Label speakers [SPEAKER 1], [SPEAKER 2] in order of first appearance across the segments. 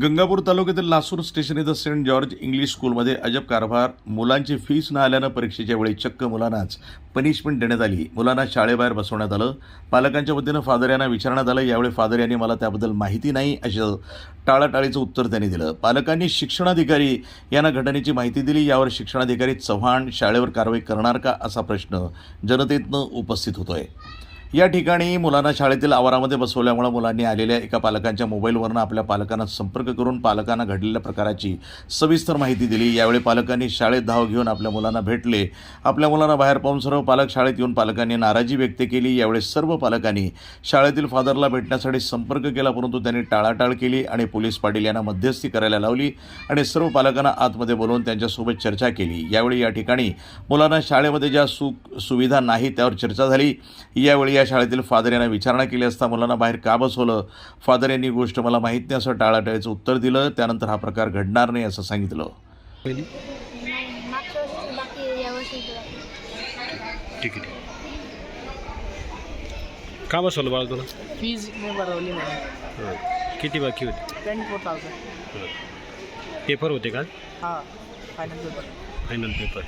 [SPEAKER 1] गंगापूर तालुक्यातील लासूर स्टेशन इथं Saint George English स्कूलमध्ये अजब कारभार. मुलांची फीस न आल्यानं परीक्षेच्या वेळी चक्क मुलांनाच पनिशमेंट देण्यात आली. मुलांना शाळेबाहेर बसवण्यात आलं. पालकांच्या वतीनं फादर यांना विचारण्यात आलं. यावेळी फादर यांनी मला त्याबद्दल माहिती नाही असं टाळाटाळीचं उत्तर त्यांनी दिलं. पालकांनी शिक्षणाधिकारी यांना घटनेची माहिती दिली. यावर शिक्षणाधिकारी चव्हाण शाळेवर कारवाई करणार का असा प्रश्न जनतेतनं उपस्थित होतोय. या ठिकाणी मुलांना शाळेतील आवारामध्ये बसवल्यामुळे मुलांनी आलेल्या एका पालकांच्या मोबाईलवरून आपल्या पालकांना संपर्क करून पालकांना घडलेल्या प्रकाराची सविस्तर माहिती दिली. यावेळी पालकांनी शाळेत धाव घेऊन आपल्या मुलांना भेटले. आपल्या मुलांना बाहेर पाहून सर्व पालक शाळेत येऊन पालकांनी नाराजी व्यक्त केली. यावेळी सर्व पालकांनी शाळेतील फादरला भेटण्यासाठी संपर्क केला, परंतु त्यांनी टाळाटाळ केली आणि पोलीस पाटील यांना मध्यस्थी करायला लावली आणि सर्व पालकांना आतमध्ये बोलवून त्यांच्यासोबत चर्चा केली. यावेळी या ठिकाणी मुलांना शाळेमध्ये ज्या सुविधा नाही त्यावर चर्चा झाली. यावेळी शाळेतील फादर यांना विचारणा केली असता मुलांना बाहेर का बसवलं, फादर यांनी गोष्ट मला माहीत नाही असं टाळाटाळीचं उत्तर दिलं. त्यानंतर हा प्रकार घडणार नाही असं सांगितलं.
[SPEAKER 2] ठीक आहे. का बसवलं बाळा तुला?
[SPEAKER 3] फीज मी भरवली नाही.
[SPEAKER 2] किती बाकी होती?
[SPEAKER 3] 24,000.
[SPEAKER 2] पेपर होते का?
[SPEAKER 3] हां, फायनल पेपर.
[SPEAKER 2] Final paper.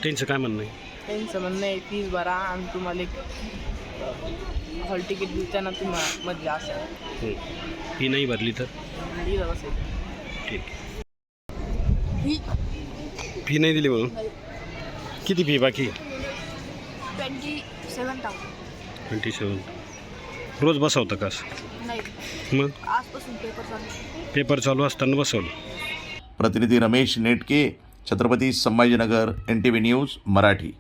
[SPEAKER 2] त्यांचं काय म्हणणं आहे?
[SPEAKER 3] त्यांचं म्हणणं आहे फीज भरा आणि तुम्हाला एक हॉल तिकीट देताना तुम्हाला मजा असेल.
[SPEAKER 2] फी नाही भरली तर
[SPEAKER 3] दिलं असेल.
[SPEAKER 2] ठीक. फी नाही दिली म्हणून किती फी बाकी?
[SPEAKER 3] 27,000.
[SPEAKER 2] 27. रोज बसवतं का असं?
[SPEAKER 3] नाही,
[SPEAKER 2] मग
[SPEAKER 3] आजपासून
[SPEAKER 2] पेपर चालू असताना बसवलं.
[SPEAKER 1] प्रतिनिधी रमेश नेटके, छत्रपती संभाजीनगर, NTV न्यूज मराठी.